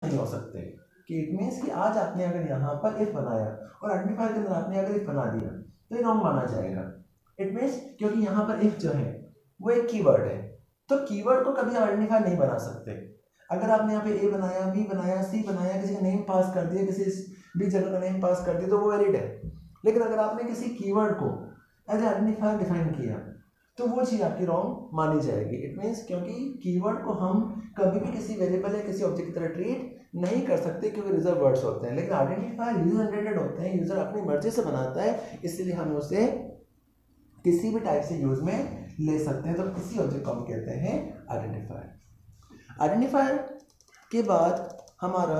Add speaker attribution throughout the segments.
Speaker 1: नहीं हो सकते। कि इट मीन्स कि आज आपने अगर यहाँ पर इफ बनाया और आइडेंटिफायर के अंदर आपने अगर इफ बना दिया तो ये रॉन्ग माना जाएगा। इट मीन्स क्योंकि यहाँ पर इफ जो है वो एक कीवर्ड है, तो कीवर्ड को कभी आइडेंटिफायर नहीं बना सकते। अगर आपने यहाँ पे ए बनाया, बी बनाया, सी बनाया, किसी का नेम पास कर दिया, किसी भी जगह का नेम पास कर दिया तो वो वैलिड है। लेकिन अगर आपने किसी कीवर्ड को एज आइडेंटिफायर डिफाइन किया तो वो चीज़ आपकी रॉन्ग मानी जाएगी। इट मीन्स क्योंकि कीवर्ड को हम कभी भी किसी वेरिएबल या किसी ऑब्जेक्ट की तरह ट्रीट नहीं कर सकते क्योंकि रिजर्व वर्ड्स होते हैं। लेकिन आइडेंटिफायर यूजर जनरेटेड होते हैं, यूजर अपनी मर्जी से बनाता है, इसलिए हम उसे किसी भी टाइप से यूज में ले सकते हैं। तो किसी ऑब्जेक्ट को हम कहते हैं आइडेंटिफायर। आइडेंटिफायर के बाद हमारा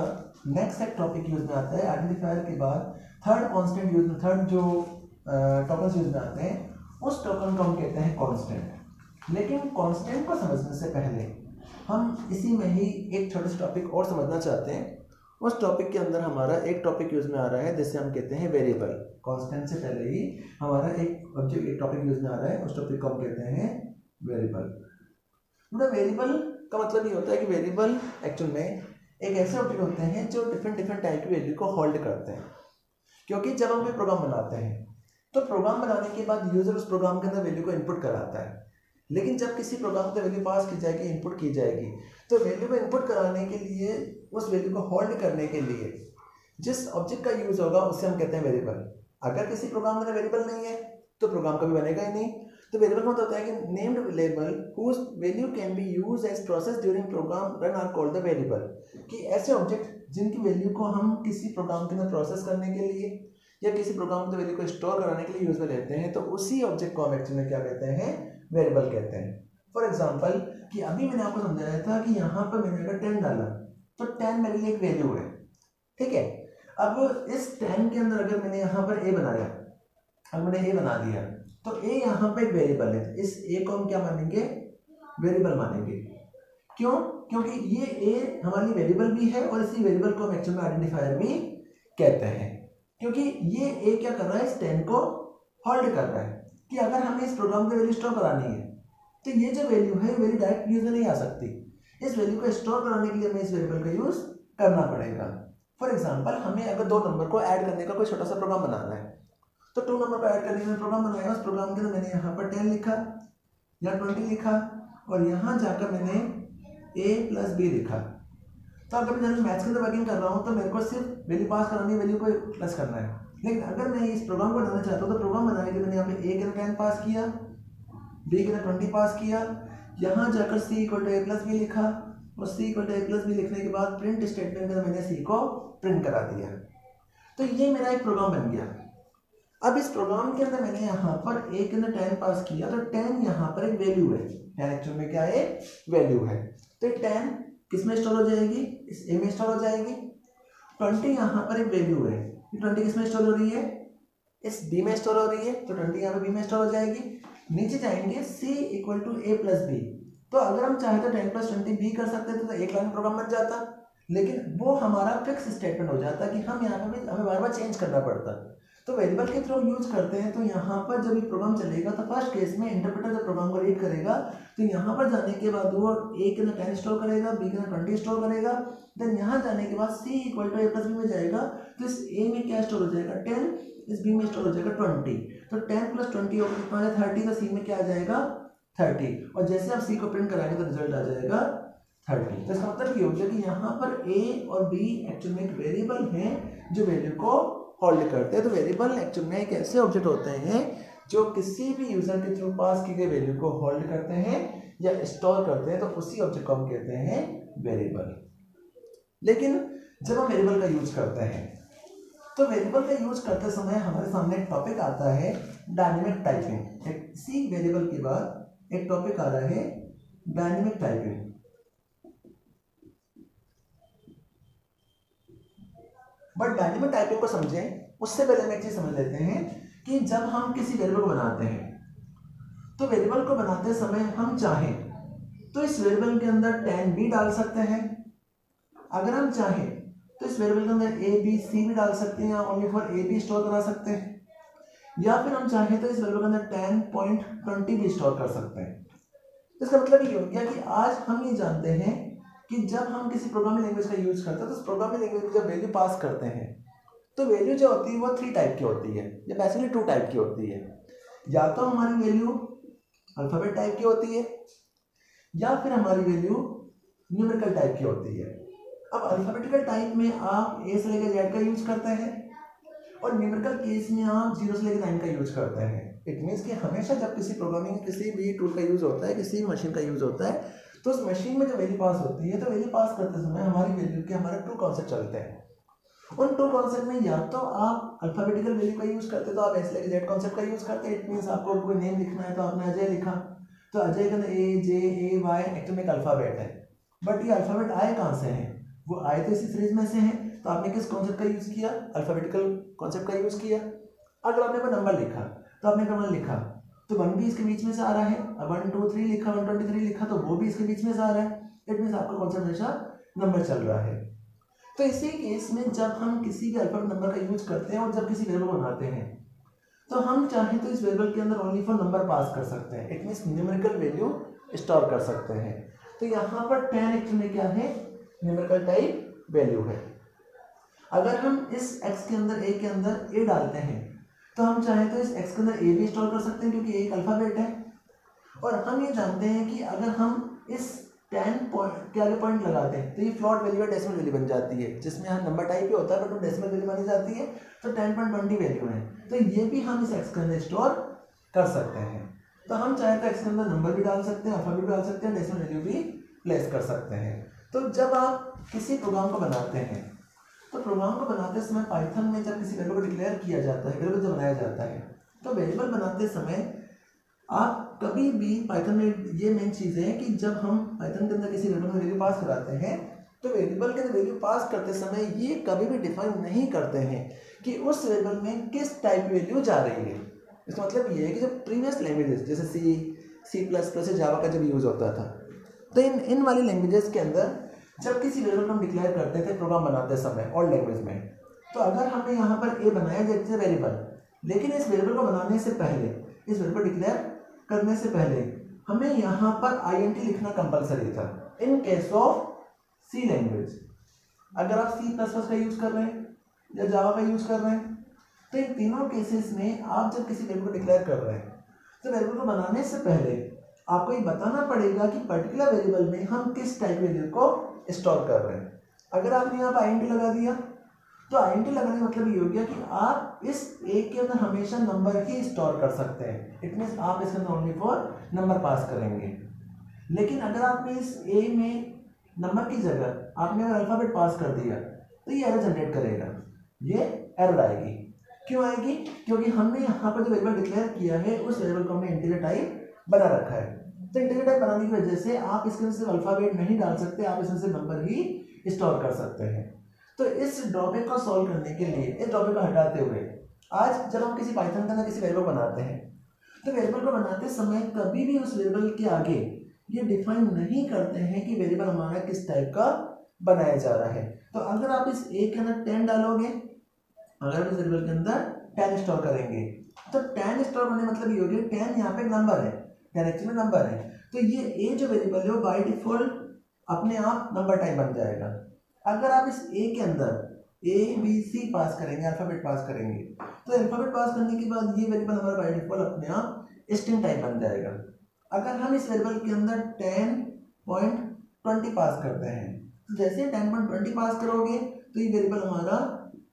Speaker 1: नेक्स्ट एक टॉपिक यूज में आता है। आइडेंटिफायर के बाद थर्ड कांस्टेंट यूज में, थर्ड जो टोकन यूज में आते हैं उस टोकन को हम कहते हैं कांस्टेंट। लेकिन कांस्टेंट को समझने से पहले हम इसी में ही एक छोटा सा टॉपिक और समझना चाहते हैं। उस टॉपिक के अंदर हमारा एक टॉपिक यूज में आ रहा है जिसे हम कहते हैं वेरिएबल। कांस्टेंट से पहले ही हमारा एक ऑब्जेक्ट एक टॉपिक यूज में आ रहा है, उस टॉपिक को हम कहते हैं वेरिएबल। वेरिएबल का मतलब ये होता है कि वेरिएबल एक्चुअल में एक ऐसे ऑब्जेक्ट होते हैं जो डिफरेंट टाइप की वैल्यू को होल्ड करते हैं। क्योंकि जब हम कोई प्रोग्राम बनाते हैं तो प्रोग्राम बनाने के बाद यूजर उस प्रोग्राम के अंदर वैल्यू को इनपुट कराता है। लेकिन जब किसी प्रोग्राम को वैल्यू पास की जाएगी, इनपुट की जाएगी, तो वैल्यू को इनपुट कराने के लिए, उस वैल्यू को होल्ड करने के लिए जिस ऑब्जेक्ट का यूज होगा उसे हम कहते हैं वेरिएबल। अगर किसी प्रोग्राम में वेरिएबल नहीं है तो प्रोग्राम कभी बनेगा ही नहीं। तो वेरिएबल का मतलब होता है कि named variable whose value can be used as process during program run are called the variable. कि ऐसे ऑब्जेक्ट जिनकी वैल्यू को हम किसी प्रोग्राम के अंदर प्रोसेस करने के लिए या किसी प्रोग्राम के वैल्यू को स्टोर कराने के लिए यूज में लेते हैं, तो उसी ऑब्जेक्ट को हम एक्चुअली क्या कहते हैं, वेरिएबल कहते हैं। फॉर एग्जांपल कि अभी मैंने आपको समझाया था कि यहाँ पर मैंने अगर 10 डाला तो 10 मेरे लिए एक वैल्यू है, ठीक है। अब इस 10 के अंदर अगर मैंने यहाँ पर ए बनाया, अब मैंने ए बना दिया तो ए यहाँ पर एक वेरिएबल है, इस ए को हम क्या मानेंगे, वेरिएबल मानेंगे। क्यों? क्योंकि ये ए हमारी वेरिएबल भी है और इसी वेरिएबल को हम एक्चुअल में आइडेंटिफायर भी कहते हैं। क्योंकि ये ए क्या कर रहा है, इस 10 को होल्ड कर रहा है कि अगर हमें इस प्रोग्राम की वैल्यू स्टोर करानी है तो ये जो वैल्यू है वेरी डायरेक्ट यूज में नहीं आ सकती। इस वैल्यू को स्टोर कराने के लिए हमें इस वेरिएबल का यूज करना पड़ेगा। फॉर एग्जांपल हमें अगर दो नंबर को ऐड करने का कोई छोटा सा प्रोग्राम बनाना है तो 2 नंबर को ऐड करने के लिए प्रोग्राम बनाया। उस प्रोग्राम के अंदर मैंने यहाँ पर 10 लिखा या 20 लिखा और यहाँ जाकर मैंने a प्लस बी लिखा। तो अगर मैं मैथ्स के अंदर वर्किंग कर रहा हूँ तो मेरे को सिर्फ वैल्यू पास करानी है, वैल्यू को प्लस करना है। लेकिन अगर मैं इस प्रोग्राम को बनाना चाहता हूँ तो प्रोग्राम बनाने के लिए मैंने यहाँ पे a के अंदर 10 पास किया, b के अंदर 20 पास किया, यहाँ जाकर c equal to a plus B लिखा और c equal to a plus B लिखने के बाद प्रिंट स्टेटमेंट में मैंने c को प्रिंट करा दिया। तो ये मेरा एक प्रोग्राम बन गया। अब इस प्रोग्राम के अंदर मैंने यहाँ पर a के अंदर 10 पास किया तो 10 यहाँ पर एक वैल्यू है, 10 एक्चुअल में क्या है, वैल्यू है। तो 10 किस में स्टोर हो जाएगी, इस a में स्टोर हो जाएगी। 20 यहाँ पर एक वैल्यू है, 20 किस में स्टोर हो रही है, इस b में स्टोर हो रही है, तो 20 यहाँ पे b में स्टोर हो जाएगी। नीचे जाएंगे c equal to a plus B, तो अगर हम चाहे तो 10 प्लस 20 b कर सकते थे तो एक लाइन प्रोग्राम बन जाता, लेकिन वो हमारा फिक्स स्टेटमेंट हो जाता कि हम यहाँ पे हमें बार बार चेंज करना पड़ता। तो वेरिएबल के थ्रू यूज करते हैं तो यहाँ पर जब ये प्रोग्राम चलेगा तो फर्स्ट केस में इंटरप्रेटर जब प्रोग्राम को रीड करेगा तो यहाँ पर जाने के बाद वो a के अंदर 10 स्टोर करेगा, b के अंदर 20 स्टोर करेगा। देन यहाँ जाने के बाद c equal to a plus B में जाएगा तो इस a में क्या स्टोर हो जाएगा, 10, इस b में स्टोर हो जाएगा 20। तो 10 प्लस 20 और कितना है 30, तो c में क्या आ जाएगा 30, और जैसे आप c को प्रिंट कराएंगे तो रिजल्ट आ जाएगा 30। तो इसका मतलब ये हो गया कि यहाँ पर a और b एक्चुअल में एक वेरिएबल है जो वैल्यू को होल्ड करते हैं। तो वेरिएबल एक्चुअल में एक ऐसे ऑब्जेक्ट होते हैं जो किसी भी यूजर के थ्रू पास की गई वैल्यू को होल्ड करते हैं या स्टोर करते हैं, तो उसी ऑब्जेक्ट को हम कहते हैं वेरिएबल। लेकिन जब हम वेरिएबल का यूज करते हैं तो वेरिएबल का यूज करते समय हमारे सामने एक टॉपिक आता है डायनेमिक टाइपिंग। इसी वेरिएबल के बाद एक टॉपिक आ रहा है dynamic typing. But dynamic typing को समझें उससे पहले हम एक चीज समझ लेते हैं कि जब हम किसी वेरिएबल को बनाते हैं तो वेरिएबल को बनाते समय हम चाहें तो इस वेरिएबल के अंदर 10 भी डाल सकते हैं, अगर हम चाहें तो इस वेरिएबल के अंदर a b c भी डाल सकते हैं, ओनली फॉर a भी स्टोर करा सकते हैं, या फिर हम चाहें तो इस वेरिएबल के अंदर 10.20 भी स्टोर कर सकते हैं। इसका मतलब ये हो गया कि आज हम ये जानते हैं कि जब हम किसी प्रोग्रामिंग लैंग्वेज का यूज करते हैं तो उस प्रोग्रामिंग लैंग्वेज में जब वैल्यू पास करते हैं तो वैल्यू जो होती है वो 3 टाइप की होती है, या बेसिकली 2 टाइप की होती है। या तो हमारी वैल्यू अल्फाबेट टाइप की होती है या फिर हमारी वैल्यू न्यूमेरिकल टाइप की होती है। अब अल्फाबेटिकल टाइप में आप ए से लेकर जेड का यूज करते हैं और न्यूमेरिकल केस में आप 0 से लेकर 9 का यूज करते हैं। इट मीन्स कि हमेशा जब किसी प्रोग्रामिंग किसी भी टूल का यूज होता है, किसी मशीन का यूज होता है, तो उस मशीन में जब वैल्यू पास होती है तो वैल्यू पास करते समय हमारी वैल्यू के हमारे 2 कॉन्सेप्ट चलते हैं। उन 2 कॉन्सेप्ट में या तो आप अल्फाबेटिकल वैल्यू का यूज करते तो आप ए से लेकर जेड कॉन्सेप्ट का यूज करते। इट मीन्स आपको कोई नेम लिखना है तो आपने अजय लिखा, तो अजय के अंदर ए जे ए वाई एक्चुअली एक अल्फाबेट है, बट ये अल्फाबेट आए कहाँ से हैं? वो आए तो इसी सीरीज में से हैं, तो आपने किस कॉन्सेप्ट का यूज किया? अल्फाबेटिकल कॉन्सेप्ट का यूज किया। अगर आपने कोई नंबर लिखा तो आपने नंबर लिखा तो 1 भी इसके बीच में से आ रहा है, अब 1 2 3 लिखा 123 लिखा तो वो भी इसके बीच में से आ रहा है। इट मीन्स आपका कॉन्सेप्ट हमेशा नंबर चल रहा है। तो इसी केस में जब हम किसी भी अल्फाबेट नंबर का यूज करते हैं और जब किसी वेरिएबल को बनाते हैं तो हम चाहें तो इस वेरिएबल के अंदर ओनली फॉर नंबर पास कर सकते हैं। It means numerical value store कर सकते हैं। तो यहाँ पर 10 एक्चुअली क्या है? न्यूमेरिकल टाइप वैल्यू है। अगर हम इस x के अंदर a के अंदर a डालते हैं तो हम चाहें तो इस x के अंदर a भी स्टोर कर सकते हैं क्योंकि a एक अल्फाबेट है। और हम ये जानते हैं कि अगर हम इस 10 पॉइंट के आगे पॉइंट लगाते हैं तो ये फ्लोट वैल्यू या डेसिमल वैल्यू बन जाती है, जिसमें यहाँ नंबर टाइप ही होता है बट वो डेसिमल वैल्यू मानी जाती है। तो 10.20 वैल्यू है, तो ये भी हम इस x के अंदर स्टोर कर सकते हैं। तो हम चाहे तो x के अंदर नंबर भी डाल सकते हैं, अल्फाबेट भी डाल सकते हैं, डेसिमल वैल्यू भी प्लेस कर सकते हैं। तो जब आप किसी प्रोग्राम को बनाते हैं तो प्रोग्राम को बनाते समय पाइथन में जब किसी वेरिएबल को डिक्लेयर किया जाता है, वेरिएबल जब बनाया जाता है, तो वेरिएबल बनाते समय आप कभी भी पाइथन में ये मेन चीज़ है कि जब हम पाइथन के अंदर किसी वेरिएबल में वैल्यू पास कराते हैं तो वेरिएबल के अंदर वैल्यू पास करते समय ये कभी भी डिफाइन नहीं करते हैं कि उस वेरिएबल में किस टाइप की वैल्यू जा रही है। इसका मतलब ये है कि जब प्रीवियस लैंग्वेजेस जैसे C++ या जावा का जब यूज़ होता था तो इन वाली लैंग्वेजेस के अंदर जब किसी वेरिएबल को हम डिक्लेयर करते थे प्रोग्राम बनाते समय ओल्ड लैंग्वेज में, तो अगर हमने यहाँ पर ए बनाया जैसे वेरिएबल, लेकिन इस वेरिएबल को बनाने से पहले, इस वेरिएबल को डिक्लेयर करने से पहले हमें यहाँ पर INT लिखना कंपलसरी था in case of C language. अगर आप C++ का यूज़ कर रहे हैं या जावा का यूज़ कर रहे हैं तो इन तीनों केसेस में आप जब किसी वेरिएबल को डिक्लेयर कर रहे हैं तो वेरिएबल को बनाने से पहले आपको ये बताना पड़ेगा कि पर्टिकुलर वेरिएबल में हम किस टाइप वैल्यू को स्टोर कर रहे हैं। अगर आपने यहाँ पर INT लगा दिया तो INT लगाने का मतलब ये हो गया कि आप इस ए के अंदर हमेशा नंबर ही स्टोर कर सकते हैं। इट मीन्स आप इसके अंदर ओनली फॉर नंबर पास करेंगे। लेकिन अगर आपने इस ए में नंबर की जगह आपने अगर अल्फाबेट पास कर दिया तो ये एरर जनरेट करेगा, ये एरर आएगी। क्यों आएगी? क्योंकि हमने यहाँ पर जो वेरिएबल डिक्लेयर किया है उस वेरिएबल को हमने इंटीजर टाइप बना रखा है। तो इंटीजर टाइप बनाने की वजह से आप इसके अंदर सिर्फ अल्फाबेट नहीं डाल सकते, आप इसमें से नंबर ही स्टोर कर सकते हैं। तो इस ड्रॉबैक को सॉल्व करने के लिए, इस ड्रॉबैक को हटाते हुए, आज जब हम किसी पाइथन के अंदर किसी वेरिएबल बनाते हैं तो वेरिएबल को बनाते समय कभी भी उस वेरिएबल के आगे ये डिफाइन नहीं करते हैं कि वेरिएबल हमारा किस टाइप का बनाया जा रहा है। तो अगर आप इस ए के अंदर 10 डालोगे, अगर आप इस वेरिएबल के अंदर 10 स्टोर करेंगे तो 10 स्टोर करने मतलब ये हो गया 10 यहाँ पे नंबर है, 10 एक्चुअली में नंबर है, तो ये ए जो वेरिएबल है वो बाय डिफॉल्ट अपने आप नंबर टाइप बन जाएगा। अगर आप इस ए के अंदर ABC पास करेंगे, अल्फाबेट पास करेंगे, तो अल्फाबेट पास करने के बाद ये वेरिएबल हमारा बाय डिफॉल्ट अपने आप स्ट्रिंग टाइप बन जाएगा। अगर हम इस वेरिएबल के अंदर 10.20 पास करते हैं तो जैसे 10.20 पास करोगे तो ये वेरिएबल हमारा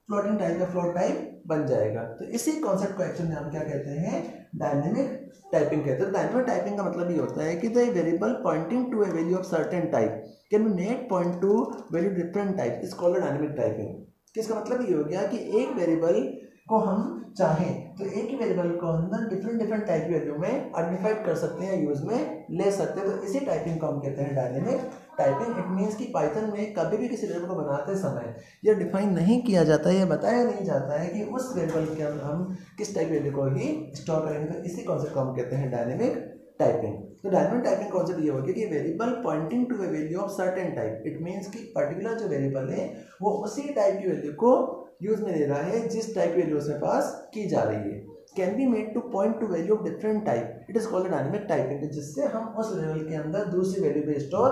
Speaker 1: फ्लोटिंग टाइप या फ्लोट टाइप बन जाएगा। तो इसी कॉन्सेप्ट को एक्चुअली हम क्या कहते हैं? डायनेमिक टाइपिंग कहते हैं। डायनेमिक टाइपिंग का मतलब ये होता है कि the variable pointing to a value of certain type can be made point to value different type is called dynamic typing. इसका मतलब ये हो गया कि एक वेरिएबल को हम चाहें तो एक ही वेरिएबल को अंदर डिफरेंट टाइप की वैल्यू में आइडेंटिफाइड कर सकते हैं, यूज में ले सकते हैं। तो इसी टाइपिंग को हम कहते हैं डायनेमिक टाइपिंग। इट मीन्स कि पाइथन में कभी भी किसी वेरिएबल को बनाते समय यह डिफाइन नहीं किया जाता है, यह बताया नहीं जाता है कि उस वेरिएबल के अंदर हम किस टाइप वैल्यू को ही स्टोर करेंगे। तो इसी कॉन्सेप्ट को हम कहते हैं डायनेमिक टाइपिंग। तो डायनेमिक टाइपिंग कॉन्सेप्ट ये हो गया कि variable pointing to a value of certain type. It means कि पर्टिकुलर जो वेरिएबल है वो उसी टाइप की वैल्यू को यूज में ले रहा है जिस टाइप की वैल्यू उसमें पास की जा रही है। Can be made two point to value of different type, it is called dynamic typing, जिससे हम उस वेरिएबल के अंदर दूसरी वैल्यू पे स्टोर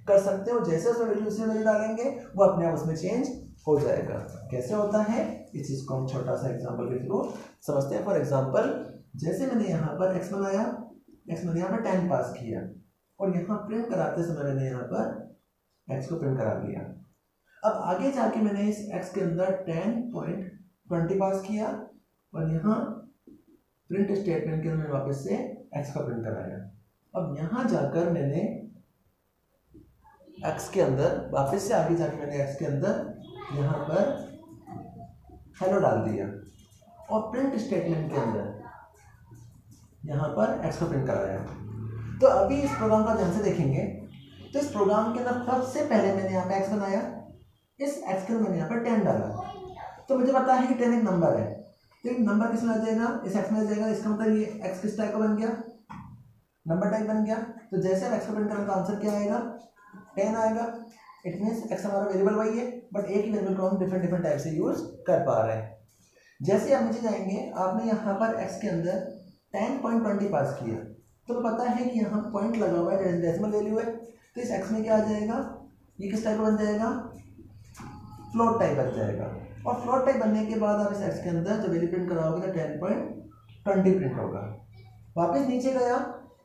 Speaker 1: कर सकते हो। जैसे उसमें वैल्यू डालेंगे वो अपने आप उसमें चेंज हो जाएगा। कैसे होता है इस चीज़ को हम छोटा सा एग्जांपल के थ्रू समझते हैं। फॉर एग्जांपल जैसे मैंने यहाँ पर x बनाया, मैंने यहाँ पर 10 पास किया और यहाँ प्रिंट कराते समय मैंने यहाँ पर x को प्रिंट करा दिया। अब आगे जाके मैंने इस x के अंदर 10.20 पास किया और यहाँ प्रिंट स्टेटमेंट के अंदर वापस से x का प्रिंट कराया। अब यहाँ जाकर मैंने x के अंदर वापस से आगे जाके मैंने x के अंदर यहाँ पर हेलो डाल दिया और प्रिंट स्टेटमेंट के अंदर यहाँ पर x को प्रिंट कराया। तो अभी इस प्रोग्राम का ध्यान से देखेंगे तो इस प्रोग्राम के अंदर सबसे पहले मैंने यहाँ पे x बनाया, इस x के अंदर मैंने यहाँ पर 10 डाला। तो मुझे पता है कि 10 एक नंबर है, तो एक नंबर किस में आ जाएगा, इस x में आ जाएगा। इसका मतलब ये x किस टाइप का बन गया, नंबर टाइप बन गया। तो जैसे हम x को प्रिंट करें तो आंसर क्या आएगा, 10 आएगा। इट मीन्स x हमारा वेरिएबल वही है बट एक ही वेरिएबल को हम डिफरेंट टाइप से यूज कर पा रहे हैं। जैसे आप नीचे जाएंगे, आपने यहाँ पर x के अंदर 10.20 पास किया तो पता है कि यहाँ पॉइंट लगा हुआ है, डेसिमल वैल्यू है। तो इस x में क्या आ जाएगा, ये किस टाइप का बन जाएगा, फ्लोट टाइप बन जाएगा। और फ्लोट टाइप बनने के बाद आप इस x के अंदर जब वैल्यू प्रिंट कराओगे तो 10.20 प्रिंट होगा। वापस नीचे गया,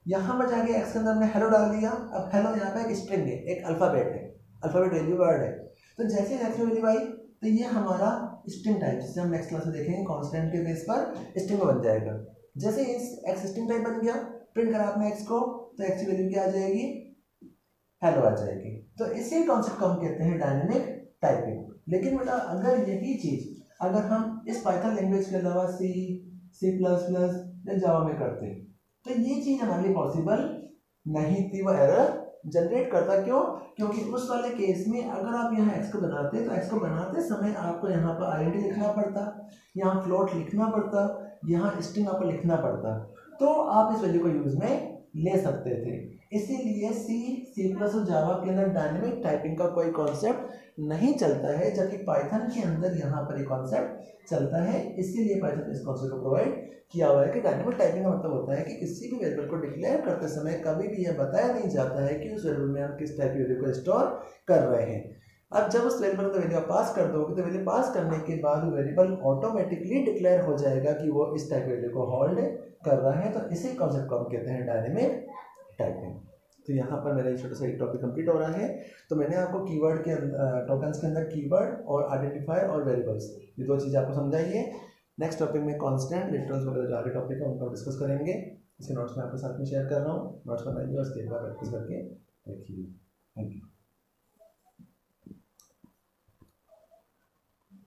Speaker 1: यहाँ पर जाके x के अंदर हमने हेलो डाल दिया। अब हेलो यहाँ पे एक स्ट्रिंग है, एक अल्फाबेट है, अल्फाबेट वैल्यू वर्ड है। तो जैसे x में वैल्यू आई तो ये हमारा स्ट्रिंग टाइप, जिसे हम नेक्स्ट क्लास में देखेंगे, कांस्टेंट के बेस पर स्ट्रिंग बन जाएगा। जैसे इस x स्ट्रिंग टाइप बन गया, प्रिंट करा आपने x को तो x की वैल्यू क्या आ जाएगी, हेलो आ जाएगी। तो इसी कॉन्सेप्ट को हम कहते हैं डायनेमिक टाइपिंग। लेकिन बेटा अगर यही चीज अगर हम इस पाइथन लैंग्वेज के अलावा C++ या जावा में करते तो ये चीज हमारे लिए पॉसिबल नहीं थी। वो एरर जनरेट करता, क्यों, क्योंकि उस वाले केस में अगर आप यहाँ x को बनाते तो x को बनाते समय आपको यहाँ पर आईडेंटिटी लिखना पड़ता, यहाँ फ्लोट लिखना पड़ता, यहाँ स्ट्रिंग आपको लिखना पड़ता, तो आप इस वैल्यू को यूज में ले सकते थे। इसीलिए C++ और जावा के अंदर डायनेमिक टाइपिंग का कोई कॉन्सेप्ट नहीं चलता है, जबकि पाइथन के अंदर यहाँ पर एक कॉन्सेप्ट चलता है। इसीलिए पाइथन इस कॉन्सेप्ट को प्रोवाइड किया हुआ है कि डायनेमिक टाइपिंग का मतलब होता है कि किसी भी वेरिएबल को डिक्लेयर करते समय कभी भी यह बताया नहीं जाता है कि उस वेरिएबल में हम किस टाइप की वैल्यू को स्टोर कर रहे हैं। अब जब उस वेरिएबल को वैल्यू पास कर दोगे तो वैल्यू पास करने के बाद वेरिएबल ऑटोमेटिकली डिक्लेयर हो जाएगा कि वो इस टाइप वैल्यू को होल्ड कर रहा है। तो इसी कॉन्सेप्ट को हम कहते हैं डायनेमिक टाइपिंग। तो यहाँ पर मेरा एक छोटा सा एक टॉपिक कंप्लीट हो रहा है। तो मैंने आपको कीवर्ड के टोकन्स के अंदर कीवर्ड और आइडेंटिफायर और वेरिएबल्स, ये दो चीज़ें आपको समझाई है। नेक्स्ट टॉपिक में कांस्टेंट, लिटरल्स वगैरह जो आगे टॉपिक है उनको डिस्कस करेंगे। इसके नोट्स मैं आपके साथ में शेयर कर रहा हूँ, नोट्स बनाइए और उसके बाद प्रैक्टिस करके देखिए। Thank you.